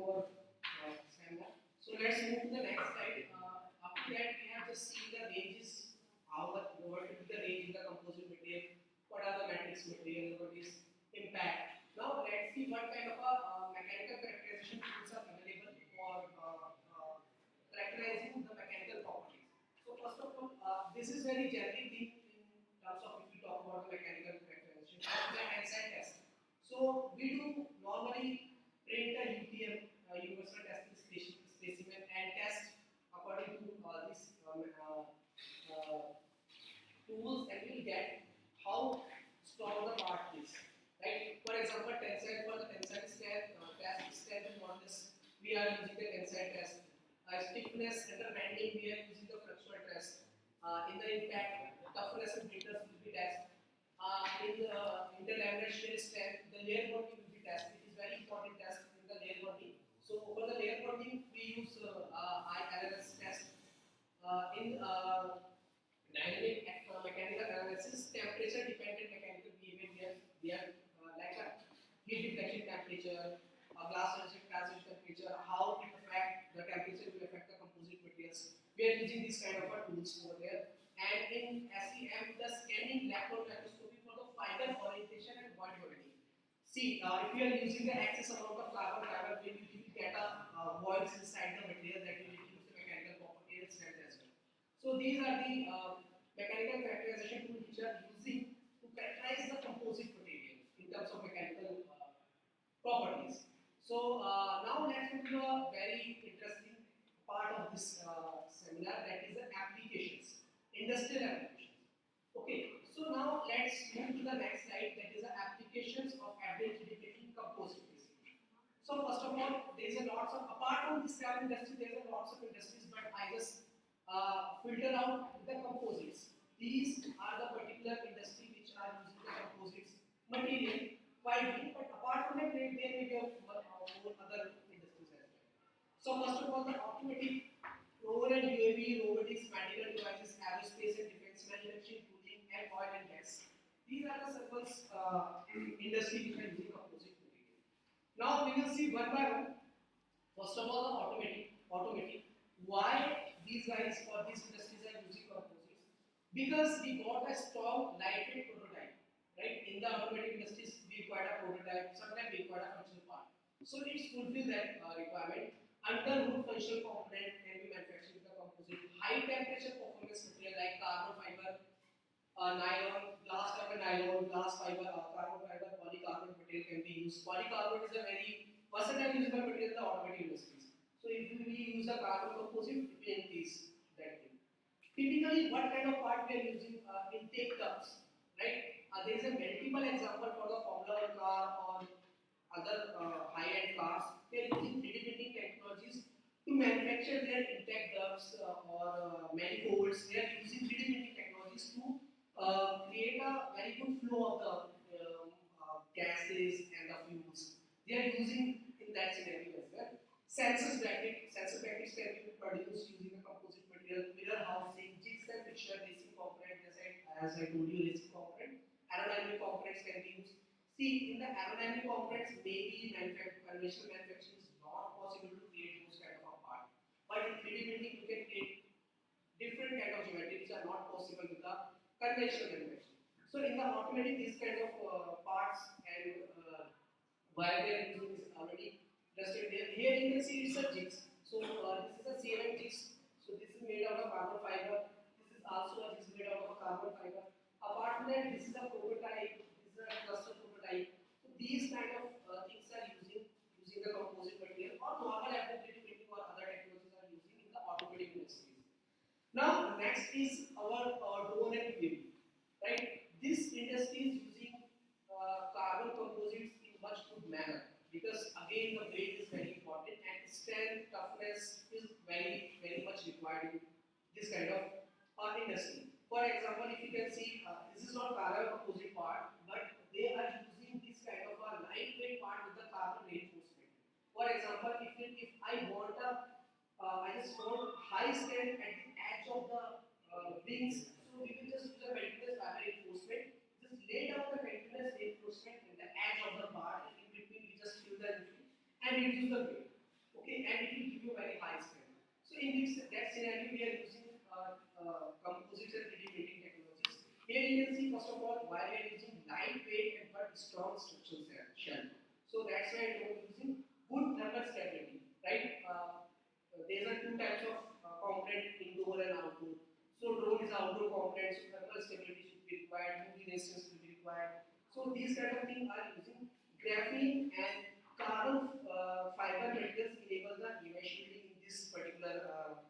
our seminar. So let's move to the next slide. After that, we have just seen the ranges, what is the range in the composite material, what are the matrix material, what is impact. Now let's see what kind of a mechanical characterization tools are available for characterizing the mechanical properties. So first of all, this is very generic thing in terms of if we talk about the mechanical characterization. That's the tensile test. So we do normally print a UTM, universal testing specimen, and test according to this tools, and we will get how strong the part is. Right? For example, tensile, for the tensile test strength and modulus, we are using the tensile test. Stiffness under bending, we are using the flexural test. In the impact, toughness and breakers will be tested. In the interlaminar shear strength, the layer bonding will be tested. It is very important test in the layer bonding. So for the layer bonding, we use ILS test. In dynamic mechanical analysis, temperature dependent mechanical behavior, we are like a heat deflection temperature, glass transition temperature, how it affect the temperature will affect the composite materials. We are using this kind of tools over there. And in SEM, the scanning electron microscopy for the fiber orientation and void voiding. See, if you are using the excess amount of carbon fiber, maybe you will get a voids inside the material that will reduce the mechanical property and strength as well. So these are the mechanical characterization tools which are using to characterize the composite material in terms of mechanical properties. So now let's move to a very interesting part of this seminar, that is the applications, industrial applications. Okay, so now let's move to the next slide, that is the applications of advanced in composite. So first of all, there is a lots of, apart from this industry, there is a lots of industries, but I just filter out the composites. These are the particular industry which are using the composites material widely, but apart from that, there may be more other industries as well. So first of all, the automotive, drone and UAV, robotics, medical devices, aerospace and defense, manufacturing, tooling, and oil and gas. These are the several industries which are using composite material. Now we will see one by one. First of all, the automotive. Why these guys or these industries are using composites? Because we got a strong lightweight prototype, right? In the automotive industries, we require a prototype, sometimes we require a functional part. So it's fulfill that requirement. Under-root functional component can be manufactured with the composite. High temperature performance material like carbon fiber, nylon, glass fiber, carbon fiber, polycarbonate material can be used. Polycarbonate is a very versatile usable material in the automotive industries. So if we use the carbon composite, we increase that thing. Typically, what kind of part we are using intake ducts, right? There is a multiple example for the Formula 1 car or other high-end cars. They are using 3D printing technologies to manufacture their intake ducts or manifolds. They are using 3D printing technologies to create a very good flow of the gases and the fuels. They are using in that scenario as well. Sensor brackets can be produced using a composite material, mirror housing, jigs and fixture, racing component, as I told you, racing component. Aerodynamic components can be used. See, in the aerodynamic components, maybe conventional manufacturing is not possible to create those kind of a part. But in 3D printing, you can create different kind of geometry which are not possible with the conventional manufacturing. So in the automotive, these kind of parts and why they are using this already listed there. Here you can see it's a jigs. So this is a CMM jigs. So this is made out of carbon fiber. This is also a jigs made out of carbon fiber. Apart from that, this is a prototype. This is a cluster prototype. So these kind of things are using the composite material, or normal applicative printing or other technologies are using in the automotive industries. Now next is our drone and UAV. Right? This industry is using carbon composites in much good manner, because again the weight is very important and strength, toughness is very much required in this kind of industry. For example, if you can see, this is not carbon composite part, but they are using this kind of a lightweight part with the carbon reinforcement. For example, if I want I just want high strength at the edge of the wings, so we will just use a continuous fiber reinforcement. Just lay down the continuous reinforcement in the edge of the part, and in between we just fill the and reduce the weight. Okay, and it will give you very high strength. So in this that scenario, we are using composites and 3D printing technologies. Here you can see first of all why we are using lightweight and but strong structural shell. So that's why we are using good thermal stability, right? There are two types of component, indoor and outdoor. So drone is outdoor component, so thermal stability should be required, UV resistance will be required. So these kind of things are using graphene and carbon fiber materials enable the image shielding in this particular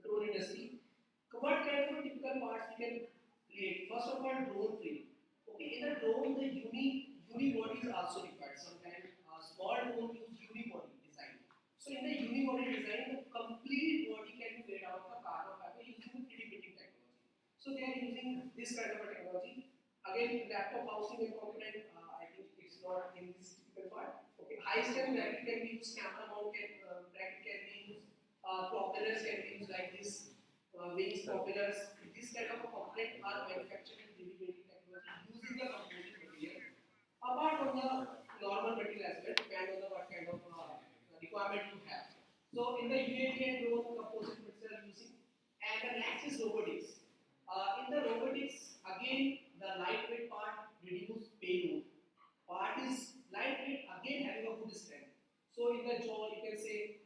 drone industry. What kind of typical parts we can create? First of all, drone frame. Okay, in a drone, the unibody is also required. Sometimes small drone use unibody design. So in the unibody design, the complete body can be made out of the carbon fiber using 3D printing technology. So they are using this kind of a technology. Again, laptop housing and component, I think it's not in this typical part. Okay, high strength bracket can be used, camera mount bracket can be used, propellers can be used like this, wings, propellers. This kind of a component are manufactured in 3D printing technology using the composite material. Apart from the normal material as well, depend on the what kind of requirement you have. So in the UAV and drone composite material using, and the next is robotics. In the robotics, again the lightweight part reduce payload. Part is lightweight, again having a good strength. So in the jaw, you can say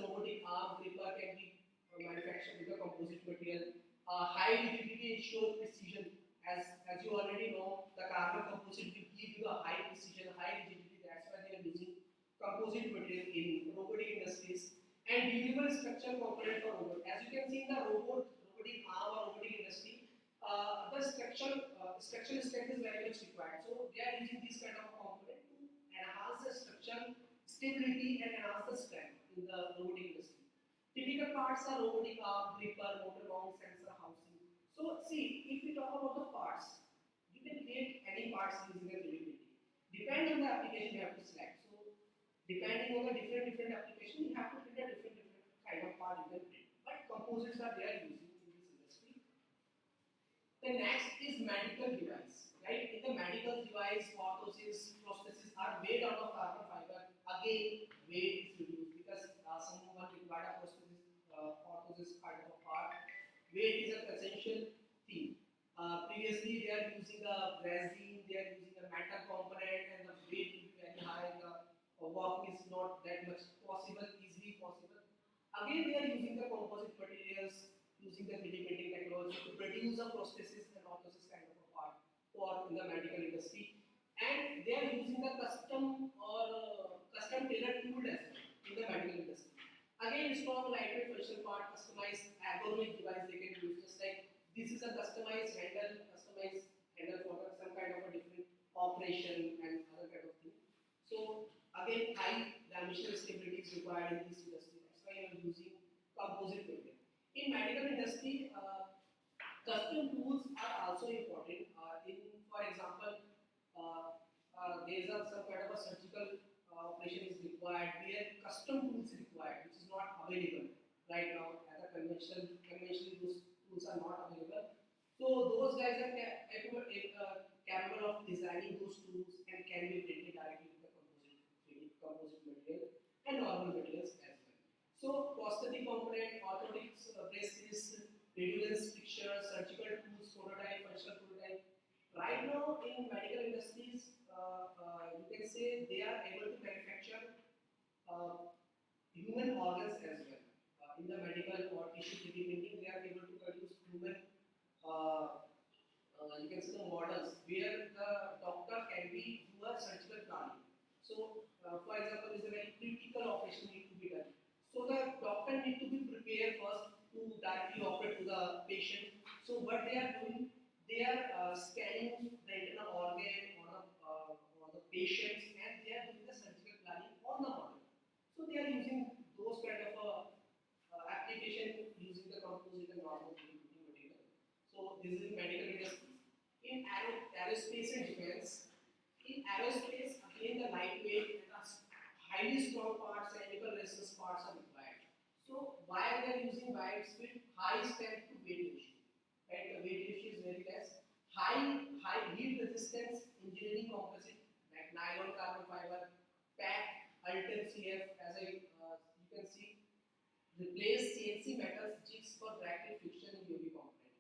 robotic arm gripper can be manufactured with a composite material. High rigidity ensures precision. As you already know, the carbon composite will give you a high precision, high rigidity. That's why they are using composite material in robotic industries. And durable structural component for robot. As you can see in the robotic arm or robotic industry, the structural strength is very much required. So they are using this kind of component to enhance the structural stability and enhance the strength in the robotic industry. Typical parts are robotic arm, gripper, motor mount, sensor housing. So see, if we talk about the parts, you can create any parts using the 3D printing. Depending on the application, you have to select. So depending on the different application, you have to print a different kind of part you can print. But composites are there using in this industry. The next is medical device, right? In the medical device, orthoses, prostheses are made out of carbon fiber. Again, weight is reduced because someone required a prosthesis, orthosis kind of a part. Weight is an essential thing. Previously, they are using a resin, they are using a metal component, and the weight will be very high. The work is not that much possible, easily possible. Again, they are using the composite materials, using the 3D printing technology to produce a prosthesis and orthosis kind of a part for in the medical industry. And they are using the custom or custom tailored tool as well in the medical industry. Again, strong lightweight functional part, customized ergonomic device they can use. Just like this is a customized handle for some kind of a different operation and other kind of thing. So again, high dimensional stability is required in this industry. That's why I am using composite material. In medical industry, custom tools are also important. For example, there is some kind of a surgical operation is required where custom tools is required, which is not available right now. As a conventionally those tools are not available. So those guys are capable of designing those tools and can be printed directly with the composite material and normal materials as well. So prosthetic component, orthotics, braces, redundant fixtures, surgical tools, prototype, functional prototype. Right now in medical industries, you can say they are able to manufacture human organs as well. In the medical or tissue 3D printing, they are able to produce human, you can say the models where the doctor can be do a surgical planning. So, for example, there is a very critical operation need to be done. So the doctor need to be prepared first to directly operate to the patient. So what they are doing, they are scanning the internal organ on the patients, and they are doing the surgical planning on the model. So they are using those kind of application using the composite and normal material. So this is in medical industry. In aerospace and defense, in aerospace, again the lightweight and the highly strong parts and nickel resistance parts are required. So why they are using wide speed, high strength to weight ratio. Right, the weight ratio is very less. High heat resistance, engineering composite like nylon carbon fiber, PAC, Alten CF as I can see replace CNC metals jigs for bracket friction in UV component.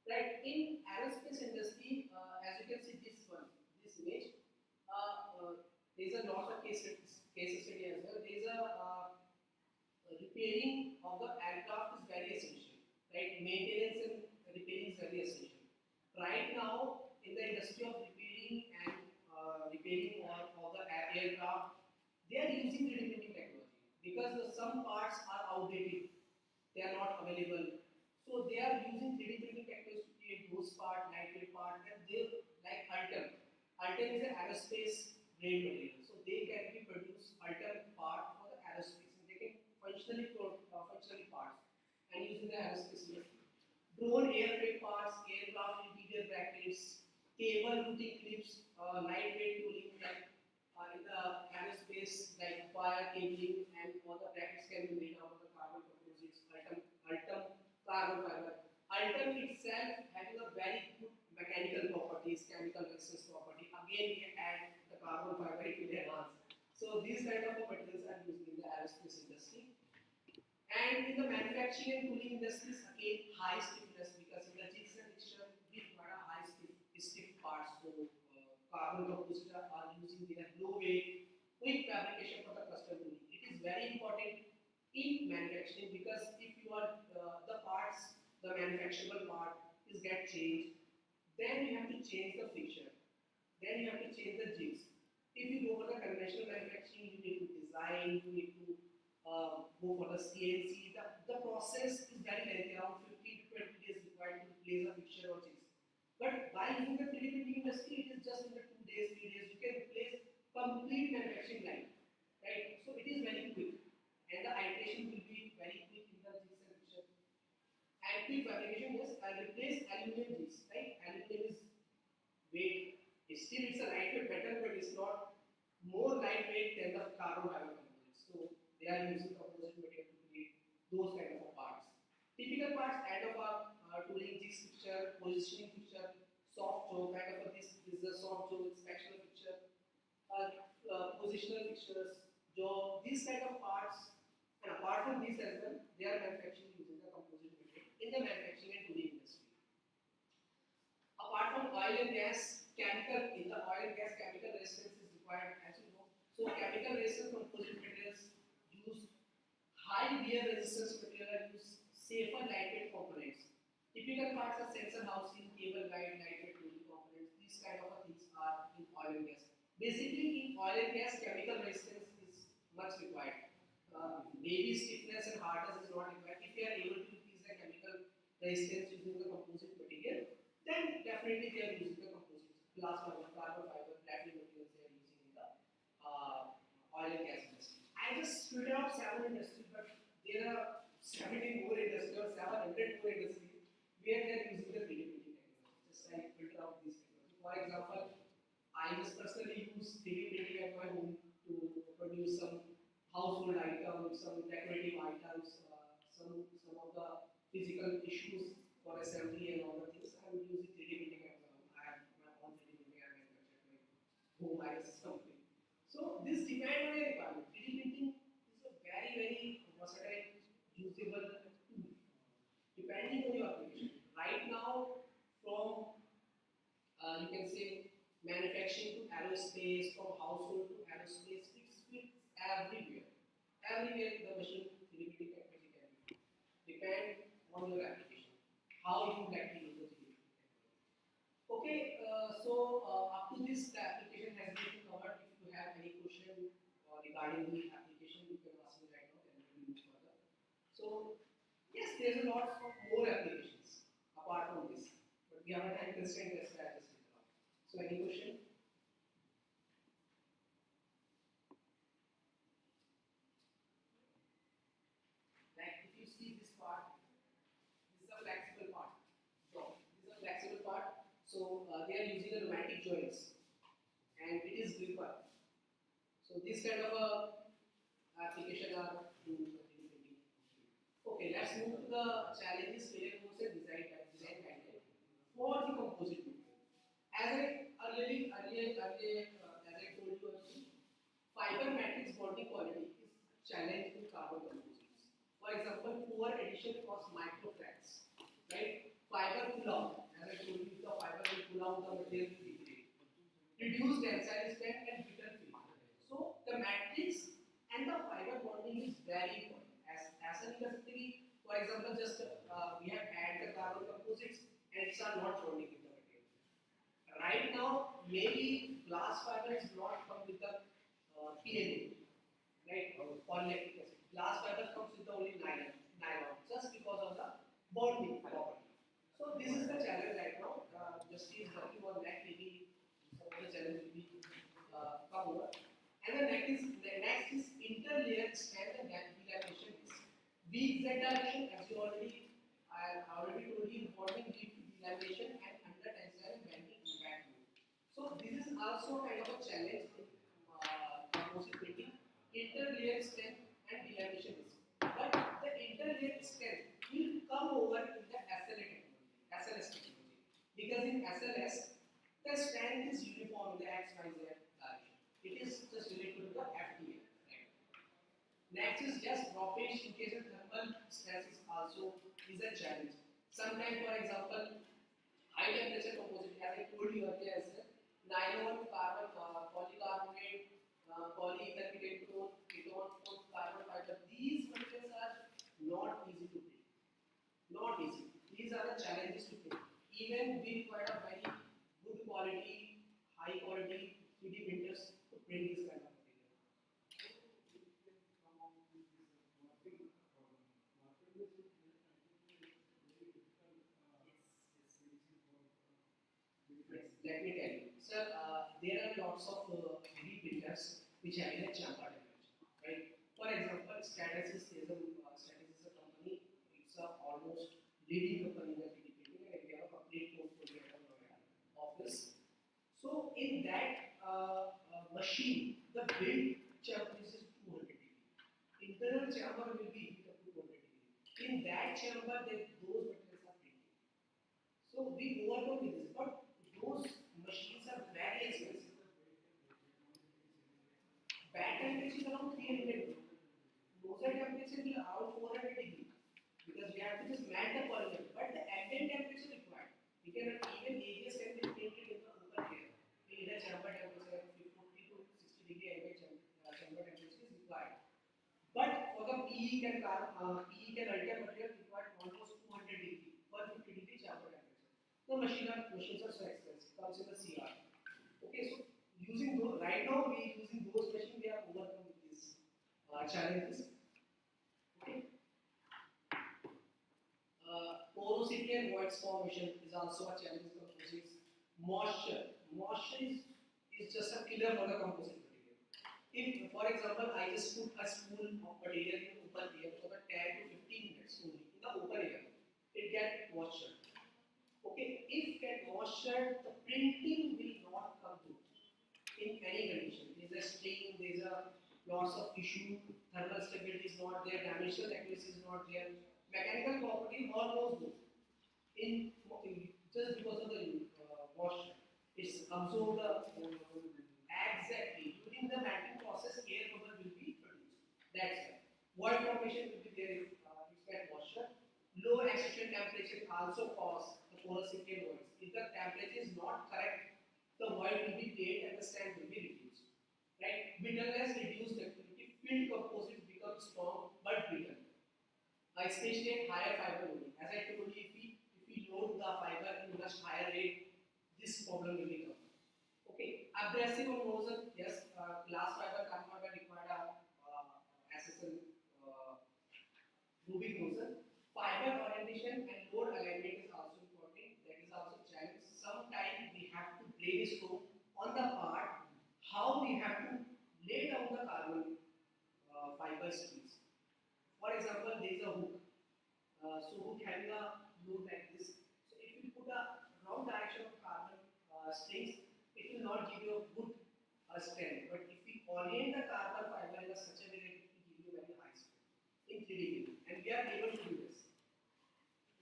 Right, in aerospace industry, as you can see this image, there is a lot of case study as well. There is a repairing of the aircraft is very essential, right? Maintenance and repairing is very essential. Right now, in the industry of repairing of the aircraft, they are using 3D printing technology because some parts are outdated, they are not available. So they are using 3D printing technology to create those parts, lightweight parts, and they like Altum. Altum is an aerospace grade material, so they can be produce Altum part for the aerospace, and they can functionally parts and using the aerospace industry. Drone airframe parts, aircraft interior brackets, cable routing clips, lightweight tooling like in the aerospace like wire cabling, and all the brackets can be made out of the carbon composites, Altum carbon fiber. Altum itself having a very good mechanical properties, chemical resistance property. Again, we add the carbon fiber, it will enhance. So these kind of materials are used in the aerospace industry. And in the manufacturing and tooling industries, again, high stiffness because in the jigs and mixture, we require a stiff parts. So, carbon composites are using their low weight, quick fabrication for the custom tooling. It is very important in manufacturing because if you are the parts, the manufacturable part is get changed, then you have to change the fixture, then you have to change the jigs. If you go for the conventional manufacturing, you need to design, you need to go for the CNC. The process is very lengthy, around 15 to 20 days required to replace a fixture or jigs. But by using the 3D printing industry, it is just in the 2 days, 3 days, you can replace complete manufacturing line, right? So it is very quick, and the iteration will be very quick in the jigs and fixture. And quick fabrication, yes, I replace aluminum jigs, right? Aluminum is weight. Still, it's a lightweight metal, but it's not more lightweight than the carbon fiber composites. So they are using composite material to create those kind of parts. Typical parts end of our tooling jigs fixture, positioning fixture, soft jaw kind of this is a soft jaw inspectional fixture, positional fixtures, jaw, these kind of parts. And apart from these as well, they are manufacturing using the composite material in the manufacturing and tooling industry. Apart from oil and gas, chemical, in the oil and gas, chemical resistance is required, as you know. So chemical resistance composite materials use high wear resistance material, use safer lightweight components. Typical parts are sensor housing, cable guide, lightweight tooling components. These kind of things are in oil and gas. Basically, in oil and gas, chemical resistance is much required. Maybe stiffness and hardness is not required. If you are able to increase the chemical resistance using the composite material, then definitely they are using the composites, glass fiber, carbon fiber, platinum materials they are using in the oil and gas industry. I just split out 7 industries, but there are 17 more industries or 700 more industries where they are using the 3D printing technology. Just I filter out these technology. For example, I just personally use 3D printing at my home to produce some household items, some decorative items, some of the physical issues for assembly and all the things. I would use 3D printing as well. I have my own 3D printing I manufacture my home IS company. So this depends on your requirement. 3D printing is a very versatile, usable tool depending on your application. Right now, from you can say manufacturing to aerospace, from household to aerospace, it's everywhere. Everywhere the machine 3D printing technology can be. Depend on your application. How you would like to use the 3D printing technology. Okay, up to this, the application has been covered. If you have any question regarding the application, you can ask me right now, and we will move further. So, yes, there's a lot of more applications apart from this, but we have a time constraint. That's why I just did it out. So, any question? Like if you see this part, this is a flexible part. This is a flexible part. So they are using a pneumatic joints, and it is gripper. So this kind of a application are in 3D printing. Okay, let's move to the challenges, failure codes, and design guideline for the composite material. As I told you, fiber matrix bonding quality is challenge in carbon composites. For example, poor addition cause micro cracks, right? Fiber pull out, as I told you, the fiber will pull out, the material will degrade. Reduce tensile strength and brittle film. So the matrix and the fiber bonding is very important. As an industry, for example, just we have had the carbon composites and it's are not bonding with the material. Right now, maybe glass fiber is not come with the PNA, right? Polylactic acid. Glass fiber comes with the only nylon, just because of the bonding property. So this is the challenge right now. Just is working on that. Maybe some of the challenge will be come over. And the next is interlayer strength and delamination risk. Weak Z direction, as you already I already told you, bonding lead to delamination and under tensile bending impact mode. So this is also kind of a challenge in composite printing, interlayer strength and delamination risk. But the interlayer strength will come over in the SLS technology, because in SLS the strength is uniform in the X, Y, Z direction. It is just related to the FTA. Right? Next is just droppage in case of thermal stress is also is a challenge. Sometimes, for example, high temperature composite, as I told you earlier, as nylon, carbon, polycarbonate, polyether ketone, carbon fiber. These materials are not easy to print. Not easy. These are the challenges to print. Even we require a very good quality, high quality 3D printers to print this kind of material. Yes, let me tell you. Sir, there are lots of 3D printers which have a chamber dimension, right? For example, Stratasys is a company. It's a almost leading company in the 3D printing, and they have a complete portfolio at Noida office. So in that machine, the build chamber is 200 degree. Internal chamber will be heat up to 200 degree. In that chamber, those materials are printed. So we overcome with this, but those machines are very expensive. Bad temperature is around 300. Nozzle temperature will around 400 degree, because we have to just match the polymer. But the ambient temperature required. We can even ABS can be printed in the open air. In a chamber temperature 50 to 60 degree ambient chamber temperature is required. But for the PE can ultra material required almost 200 degree, 150 degree chamber temperature. The machines are so expensive. Comes in the CR. Okay, so using those right now we using those machines, we are overcome with these challenges. Okay. Porosity and void formation is also a challenge in composites. Moisture is just a killer for the composite material. If, for example, I just put a spool of material in open air for the 10 to 15 minutes only in the open air, it gets moisture. Okay, if get moisture, the printing will not come through in any condition. There is a stain, there is a loss of tissue, thermal stability is not there, dimensional accuracy is not there, mechanical property, all those go. Just because of the moisture, it's absorbed exactly during the matting process. Air bubble will be produced. That's it. Void formation will be there if you get moisture. Low extraction temperature also cause the porosity voids. If the temperature is not correct, the void will be created and the strength will be reduced. Right? Brittleness reduced activity. Field composite becomes strong but brittle. Especially at higher fiber loading. As I told you, if we load the fiber in much higher rate, this problem will become. Okay, abrasive or nozzle, yes, glass fiber, carbon fiber required SSL rubic nozzle. Fiber orientation and load alignment is also important. That is also a challenge. Sometimes we have to brainstorm on the part how we have to lay down the carbon fiber strings. For example, there is a hook. So hook having a load like this. So if you put a wrong direction of carbon strings, it will not give you a good strength. But if we orient the carbon fiber in such a way that it will give you very high strength in 3D, and we are able to do this.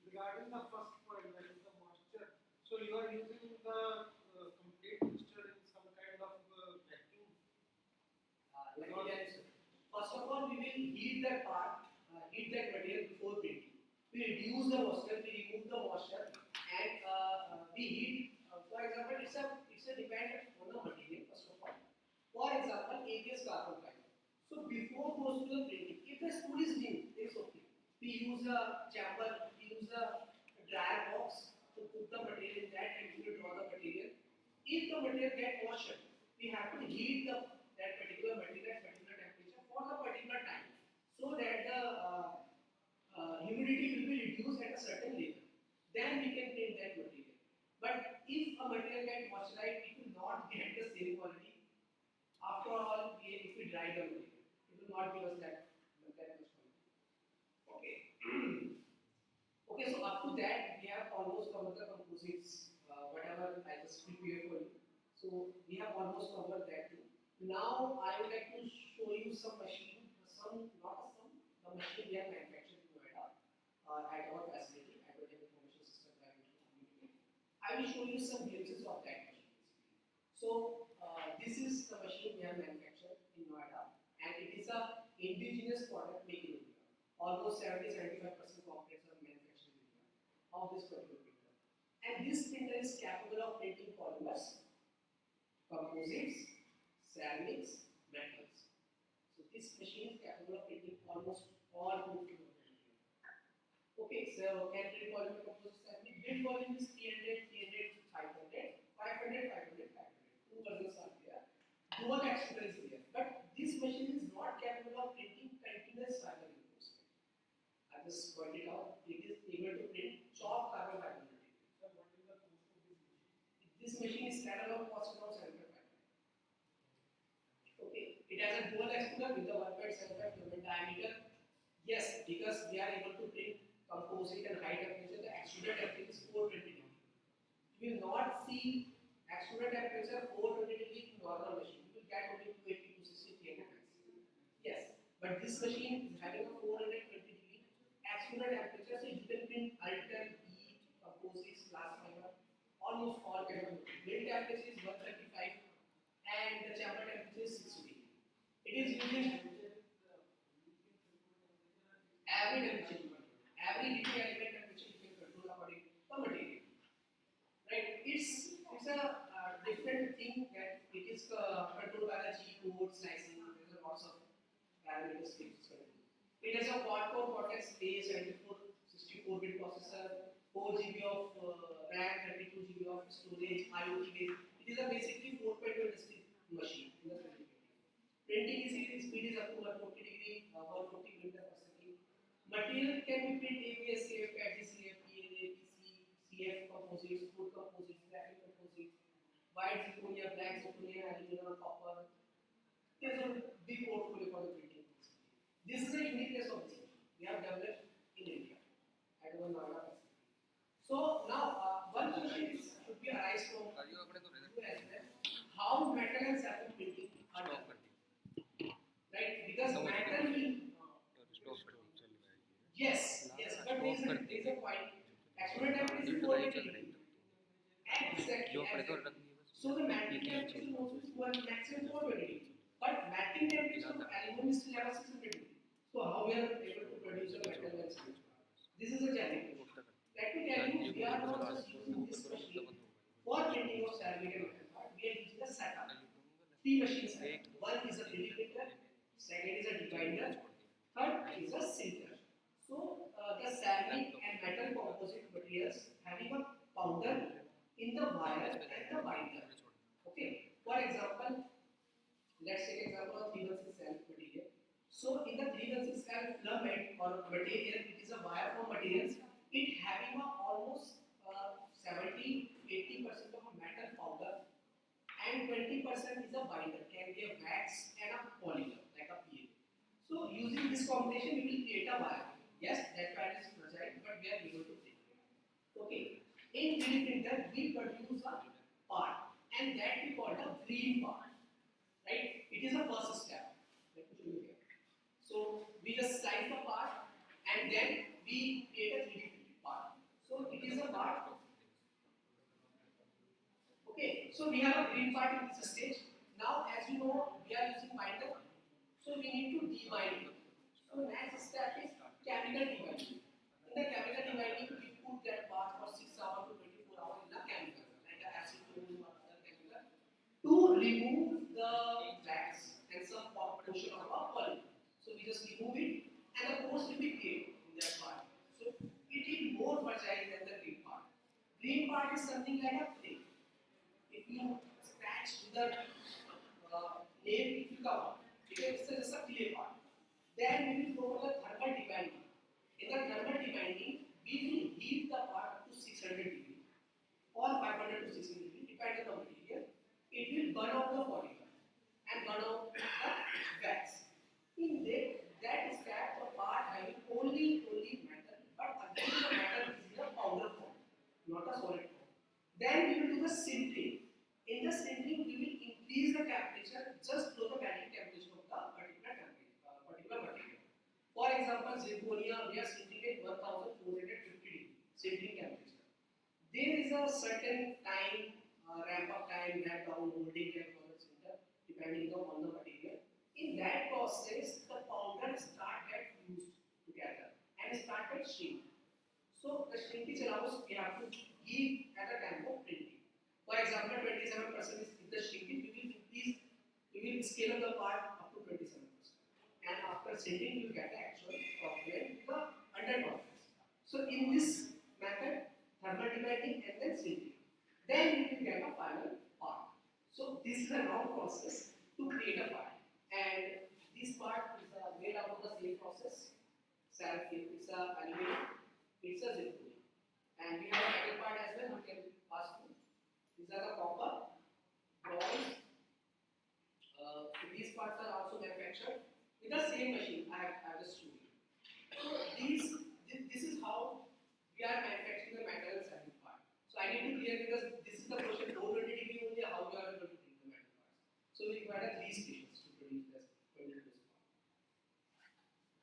Regarding the first point, that is the moisture. So you are using the complete mixture in some kind of vacuum. Let me tell you. First of all, all, we will heat that part, heat that material before printing. We reduce the moisture, we remove the moisture, and we heat. For example, it's a depend on the material first of all. For example, ABS carbon fiber. So before goes to the printing, if the spool is new, it's okay. We use a chamber, we use a dryer box to put the material in that and we will draw the material. If the material get washed, we have to heat that particular material at particular temperature for the particular time, so that the humidity will be reduced at a certain level. Then we can print that material. But if a material get moisturized, it will not get the same quality. After all, if we dry the material, it will not give us that much quality. Okay. Okay, so up to that, we have almost covered the composites, whatever I just prepared for you. So we have almost covered that too. Now I would like to show you some machine, not some, the machine we have manufactured in Noida at our facility, at the Information System Private Limited. I will show you some glimpses of that machine. So this is the machine we have manufactured in Noida, and it is a indigenous product made in India. Almost 70-75% components are manufactured in India of this particular printer. And this printer is capable of printing polymers, composites, ceramics, metals. So this machine is capable of printing almost all good material. Okay, so can print polymer, composite, ceramic. Bid volume is 300, 300, 500, 500, 500, 500. Two versions are there. Dual extruder is there. But this machine is not capable of printing continuous fiber reinforcement. I just pointed out, it is able to print chalk carbon fiber material. So what is the cost of this machine? This machine is standalone cost around 7.5. Okay, it has a dual extruder with a 1.75 mm diameter. Yes, because we are able to print composite and high temperature, the extruder temperature is 420 degrees. You will not see extruder temperature 420 degrees in normal machine. You will get only 280 to 60 degrees. Yes, but this machine is having a 420 degree extruder temperature, so you can print ultra heat, composites, glass fiber, almost all kind of material. Build temperature is 135 and the chamber temperature is 60 degrees. It is using every temperature, every heating element temperature you can control according to the material. Right? It's a different thing that it is controlled by the G code slicing. There are lots of parameters things. It has a quad-core Cortex A74 64-bit processor, 4 GB of RAM, 32 GB of storage, IoT based. It is a basically 4.2 industry machine in the printing. Printing speed is up to 140 degree, 140 meter per second. Material can be print ABS, CF, CF, PLA, PC, CF composites, food composites, graphic composites, white zirconia, black zirconia, aluminum, copper. There's a big portfolio for the printing. This is the uniqueness of this machine. We have developed in India at our Noida facility. So now, one question should be arise from you as well. How metal and ceramic printing are done? Right? Because metal will. Yes, but there is a point. Extruder temperature is 480 degrees. Exactly. So the melting temperature also is maximum 420 degrees. But melting temperature of aluminum is still at 600 degrees. So how we are able to produce a metal and ceramic? This is a challenge. Let me tell you, we are not just using this machine for printing of ceramic and metal part. We are using a setup. Three machines. One is a 3D printer, second is a divider, third is a sinter. So the ceramic and metal composite materials having a powder in the wire and the binder. Okay. For example, let's take example of 316 ceramic material. So in the 316 ceramic filament or material, it is a wire form materials. It having a almost 70-80% of a metal powder and 20% is a binder, can be a wax and a polymer like a PA. So using this combination, we will create a wire. Yes, that wire is fragile, but we are able to print it. Okay. In 3D printer, we produce a part, and that we call the green part. Right? It is the first step. Let me show you here. So we just slice the part, and then we create a 3D printed part. So it is a part. Okay. So we have a green part in this stage. Now, as you know, we are using binder, so we need to debind it. remove the wax and some portion of our polymer. So we just remove it and the pores will be clear in that part. So it is more fragile than the green part. Green part is something like a flake. If you scratch with the nail, it will come out. Because it's just a clear part. Then we will go for the thermal debinding. In the thermal debinding, we will heat the part up to 600 degrees or 500 to 600 degrees, depending on the material. It will burn out the polymer and burn out the wax. In that scrap or part having only metal, but again the metal is in a powder form, not a solid form. Then we will do the sintering. In the sintering, we will increase the temperature just below the melting temperature of the particular material. For example, zirconia, we are sintering at 1450 degrees sintering temperature. There is a certain time, ramp up time, ramp down, holding time for the sinter, depending on the material. In that process, the powder start get fused together and start get shrink. So the shrinkage allows we have to heat at a time of printing. For example, 27% is the shrinkage, we will scale up the part up to 27%. And after sintering, you will get the actual component, the under conference. So in this method, thermal debinding and then sintering. Then you will get a final part. So this is a long process to create a part. And this part is made out of the same process. It's a aluminum, it's a zirconia. And we have a metal part as well, we can pass through. These are the copper, bronze. So these parts are also manufactured with the same machine I have just shown you. So this is how we are manufacturing the metal and ceramic part. So I need to clear because this is the question 420 degree only how we are going to treat the metal parts. So we require 3 stations to produce this part.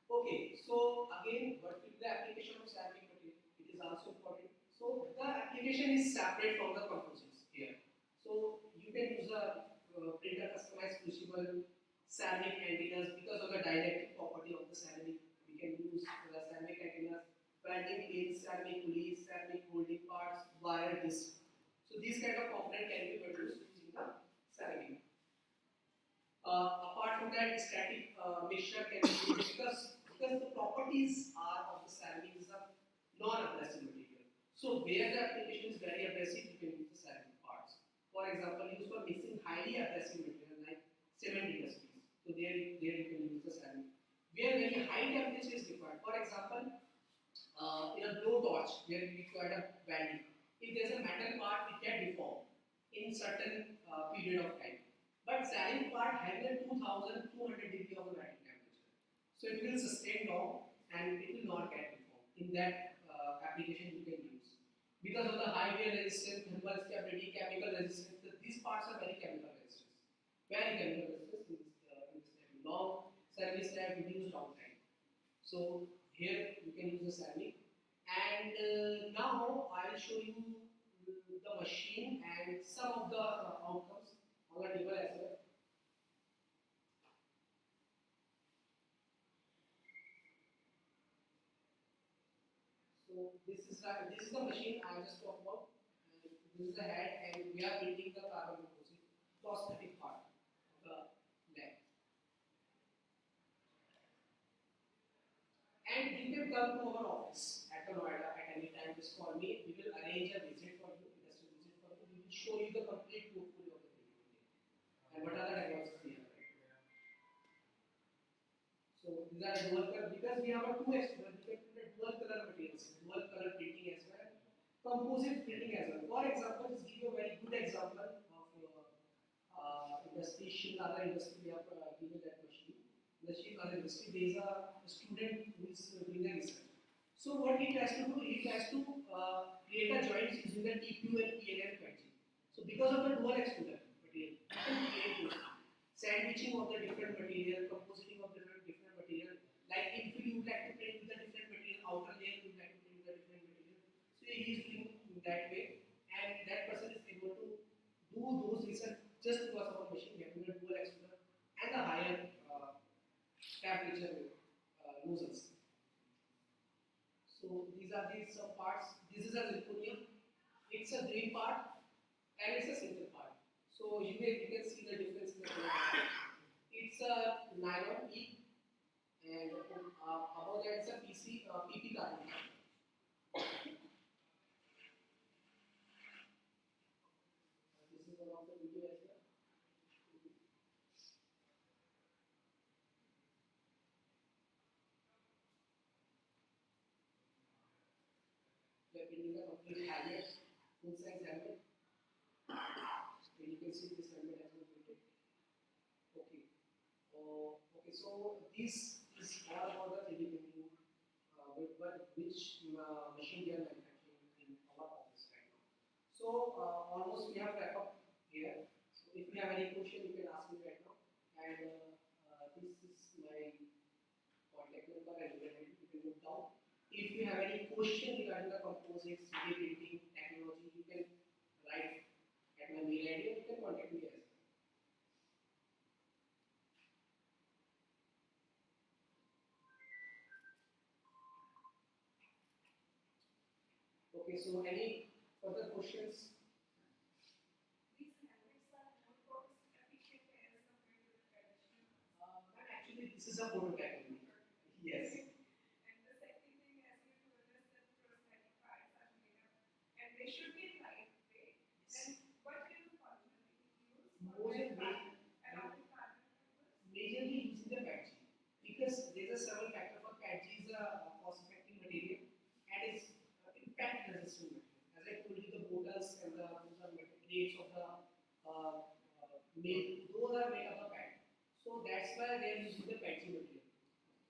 Okay, so again, what will be the application of ceramic material? It is also important. So the application is separate from the composites here. So you can use a printer customized crucible ceramic antennas because of the dielectric property of the ceramic. We can use the ceramic antennas, welding plates, ceramic pulleys, ceramic holding parts, wire disc. So these kind of component can be produced using the ceramic. Apart from that, static mixture can be used because the properties are of the ceramic is a non-abrasive material. So where the application is very abrasive, you can use the ceramic parts. For example, used for mixing highly abrasive material like cement industries. So there you can use the ceramic. Where very high temperature is required. For example, in a blowtorch where we require a welding, if there is a metal part, it can deform in certain period of time. But ceramic part having a 2200 degree of the melting temperature. So it will sustain long and it will not get deformed. In that application you can use. Because of the high wear resistance, thermal stability, chemical resistance, these parts are very chemical resistant. Very chemical resistant in this long service life, reduced downtime. So here you can use the ceramic. And now I will show you the machine and some of the outcomes on the table as well. So this is the machine I just talked about. And this is the head, and we are building the carbon composite prosthetic part of the leg. And you can come to our office at Noida at any time. Just call me. We will arrange a visit for you, industrial visit for you. We will show you the complete portfolio of the building and what are the technologies we have. So these are dual color because we have a two extruder. We can put dual color materials, dual color printing as well, composite printing as well. For example, just give you a very good example of industry, Shinada industry. We have given that machine. The Shinada industry, there is a student who is doing the research. So what he has to do, he has to create a joint using the TQ and PLN patching. So because of the dual extruder material, you can create those sandwiching of the different material, compositing of different material. Like if you would like to print with a different material, outer layer you would like to print with a different material. So he is doing that way, and that person is able to do those research just because of a machine having a dual extruder and a higher temperature nozzles. So these are the some parts. This is a zirconium. It's a green part and it's a single part. So So you can see the difference in the color. It's a nylon E, and above that it's a PP carbon. This is one of the video as well. We are printing a complete helmet, full size helmet. And you can see this helmet has been printed. Okay. Okay, so this is all about the 3D printing, which machine we are manufacturing in our office right now. So almost we have wrap up here. So if you have any question, you can ask me right now. And this is my contact number and email. You can note down. If you have any question regarding the composites, 3D printing technology, you can write at my mail ID. You can contact me as well. Okay, so any further questions? Actually, this is a prototype only. Yes. Most majorly using the PETG because there is a several factor for PETG is a cost-effective material and is impact-resistant material. As I told you, the bottles and the grades of the milk, those are made of the PET. So that's why they are using the PETG material.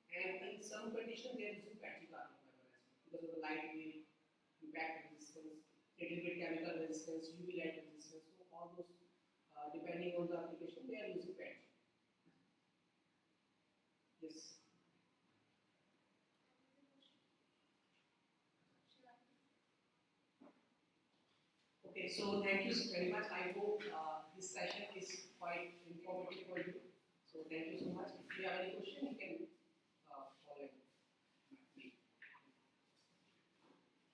And in some conditions, they are using PETG carbon fiber as well because of the lightweight, impact resistance, little bit chemical resistance, UV light resistance. So all those, depending on the application, they are using PETG. Yes. Okay, so thank you very much. I hope this session is quite informative for you. So thank you so much. If you have any question, you can follow me.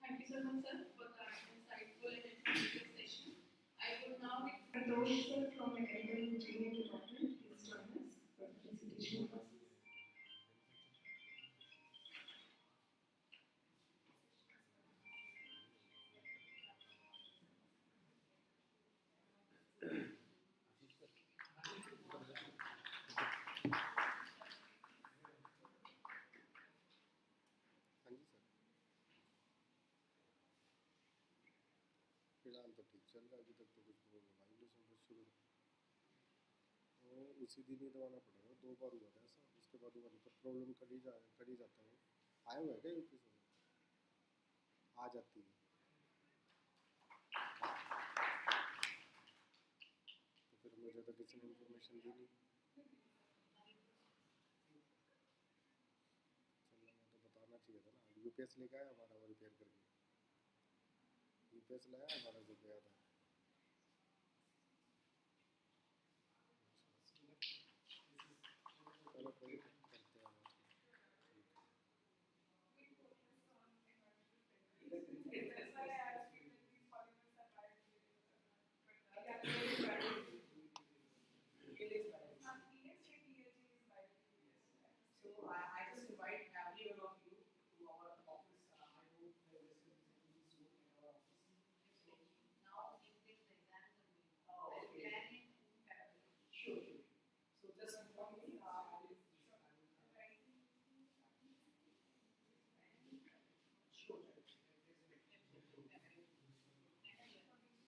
Thank you so much, sir, for the insightful and informative session. I would now Santosh sir from Mechanical Engineering Department. Please join us for the presentation process. हाँ जी sir फिलहाल तो ठीक चल रहा है अभी तक तो कुछ प्रॉब्लम आई नहीं समझ शुरू तो उसी दिन ही दबाना पड़ेगा 2 बार हुआ था ऐसा उसके बाद हुआ तो प्रॉब्लम कर ही जाता है आया हुआ है क्या यूपी से आ जाती है तो फिर मुझे तो किसी ने इन्फॉर्मेशन दी नहीं चलना मैं तो बताना चाहिए था ना यूपीएस लेके आया हमारा वो रिपेयर करके यूपीएस लाया हमारा जो गया था